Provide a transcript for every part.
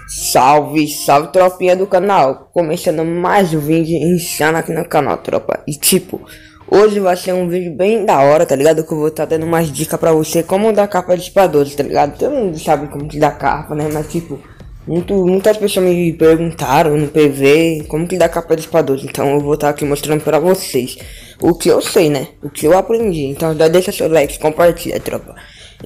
Salve, salve tropinha do canal, começando mais um vídeo insano aqui no canal, tropa. E tipo, hoje vai ser um vídeo bem da hora, tá ligado? Que eu vou estar dando mais dicas pra você como dar capa de espadores, tá ligado? Todo mundo sabe como que dá capa, né? Mas tipo, muitas pessoas me perguntaram no PV como que dá capa de espadores. Então eu vou estar aqui mostrando pra vocês o que eu sei, né? O que eu aprendi. Então já deixa seu like, compartilha, tropa.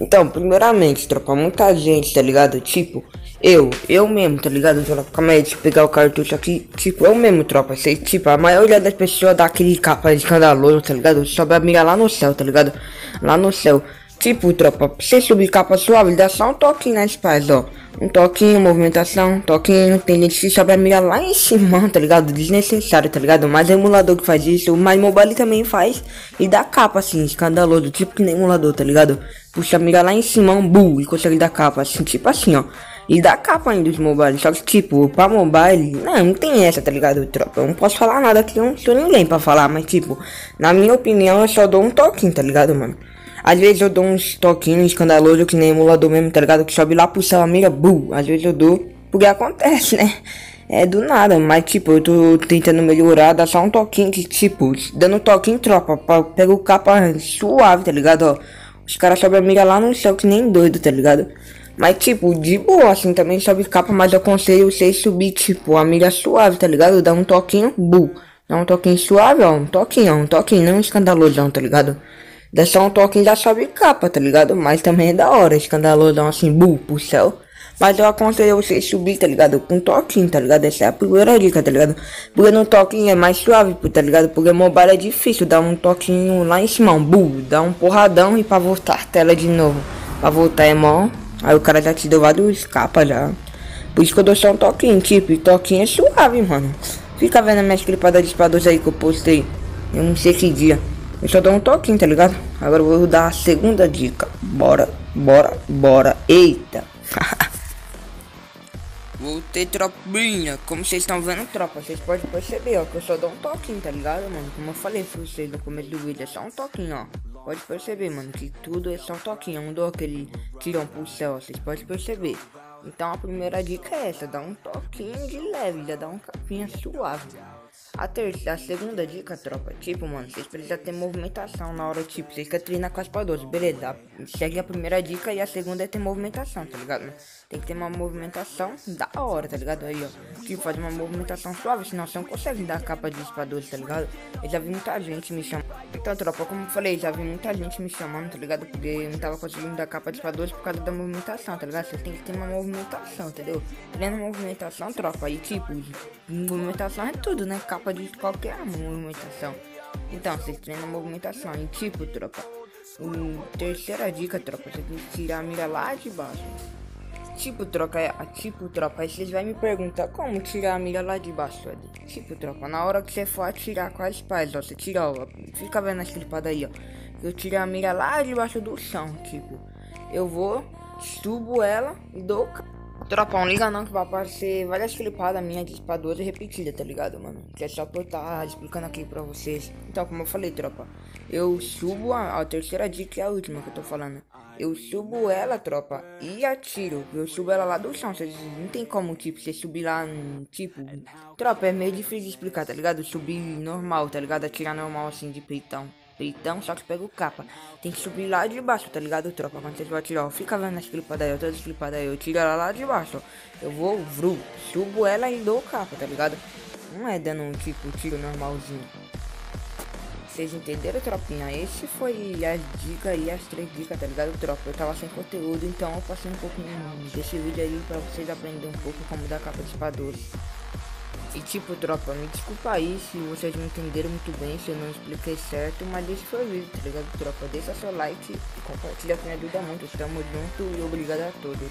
Então, primeiramente, tropa, muita gente, tá ligado? Tipo, eu mesmo, tá ligado? Tropa, calma aí, deixa eu pegar o cartucho aqui. Tipo, eu mesmo, tropa, sei, tipo, a maioria das pessoas dá aquele capa escandaloso, tá ligado? Sobe a mira lá no céu, tá ligado? Lá no céu. Tipo, tropa, pra você subir capa suave, dá só um toquinho nas pás, ó. Um toquinho, movimentação, um toquinho. Tem gente que sobe a mira lá em cima, tá ligado? Desnecessário, tá ligado? Mas emulador que faz isso, mas mobile também faz. E dá capa assim, escandaloso, tipo que nem emulador, tá ligado? Puxa a mira lá em cima, um bull, e consegue dar capa, assim, tipo assim, ó. E dá capa ainda dos mobile, só que tipo, pra mobile, não tem essa, tá ligado, tropa? Eu não posso falar nada aqui, eu não sou ninguém pra falar, mas tipo, na minha opinião, eu só dou um toquinho, tá ligado, mano? Às vezes eu dou uns toquinhos escandalosos que nem emulador mesmo, tá ligado? Que sobe lá pro céu a mira, bull. Às vezes eu dou, porque acontece, né? É do nada, mas tipo, eu tô tentando melhorar, dá só um toquinho que tipo, dando um toquinho, tropa, pega o capa suave, tá ligado, ó. Os caras sobem a mira lá no céu que nem doido, tá ligado? Mas tipo, de boa, assim, também sobe capa, mas eu aconselho vocês subir, tipo, a mira suave, tá ligado? Dá um toquinho, bull. Dá um toquinho suave, ó, um toquinho, não escandalosão, tá ligado? Dá só um toquinho da sobe capa, tá ligado? Mas também é da hora, escandalosão assim, bull, pro céu. Mas eu aconselho vocês subir, tá ligado? Com toquinho, tá ligado? Essa é a primeira dica, tá ligado? Porque no toquinho é mais suave, tá ligado? Porque mobile é difícil, dar um toquinho lá em cima, um bull, dá um porradão e pra voltar a tela de novo. Pra voltar é mó. Aí o cara já te deu vários capas já. Por isso que eu dou só um toquinho, tipo, e toquinho é suave, mano. Fica vendo a minha clipada de espadas aí que eu postei. Eu não sei que dia. Eu só dou um toquinho, tá ligado? Agora eu vou dar a segunda dica. Bora, bora, bora. Eita. Voltei, tropinha. Como vocês estão vendo, tropa, vocês podem perceber, ó, que eu só dou um toquinho, tá ligado, mano? Como eu falei pra vocês no começo do vídeo, é só um toquinho, ó. Pode perceber, mano, que tudo é só um toquinho. Eu não dou aquele tirão pro céu, ó, vocês podem perceber. Então a primeira dica é essa, dá um toquinho de leve, já dá um capinha suave. A segunda dica, tropa, tipo, mano, vocês precisam ter movimentação na hora, tipo, vocês querem treinar com as espadoras, beleza, segue a primeira dica e a segunda é ter movimentação, tá ligado, né? Tem que ter uma movimentação da hora, tá ligado, aí, ó, tipo, faz uma movimentação suave, senão você não consegue dar a capa de espadores, tá ligado? Eu já vi muita gente me chamando, então, tropa, como eu falei, já vi muita gente me chamando, tá ligado, porque eu não tava conseguindo dar capa de espadores por causa da movimentação, tá ligado? Você tem que ter uma movimentação, entendeu? Treina movimentação, tropa, aí, tipo, movimentação é tudo, né? Capa de qualquer movimentação. Então, você treina a movimentação. E tipo, tropa, terceira dica, tropa, você tem que tirar a mira lá de baixo. Tipo, tropa, aí vocês vão me perguntar como tirar a mira lá de baixo, ali. Tipo, tropa, na hora que você for atirar com as pás, ó, você tira, ó, fica vendo as clipadas aí, ó. Eu tiro a mira lá debaixo do chão, tipo, eu vou, subo ela e dou. Tropa, não liga não que vai aparecer várias clipadas minhas de espadores repetidas, tá ligado, mano? Que é só por estar explicando aqui pra vocês. Então, como eu falei, tropa, eu subo a terceira dica, é a última que eu tô falando. Eu subo ela, tropa, e atiro. Eu subo ela lá do chão, vocês não tem como, tipo, você subir lá, tipo... Tropa, é meio difícil de explicar, tá ligado? Subir normal, tá ligado? Atirar normal, assim, de peitão. Peitão, só que pega o capa. Tem que subir lá de baixo, tá ligado, tropa? Quando vocês vão atirar, ó, fica vendo as clipadas aí, todas as clipadas aí. Eu tiro ela lá de baixo, ó. Eu vou, subo ela e dou o capa, tá ligado? Não é dando um tipo tiro normalzinho. Vocês entenderam, tropinha? Esse foi as dicas e as 3 dicas, tá ligado, tropa? Eu tava sem conteúdo, então eu passei um pouquinho desse vídeo aí pra vocês aprenderem um pouco como dar capa de espadores. E tipo, tropa, me desculpa aí se vocês não entenderam muito bem, se eu não expliquei certo, mas esse foi o vídeo, tá ligado, tropa? Deixa seu like e compartilha que me ajuda muito. Tamo junto e obrigado a todos.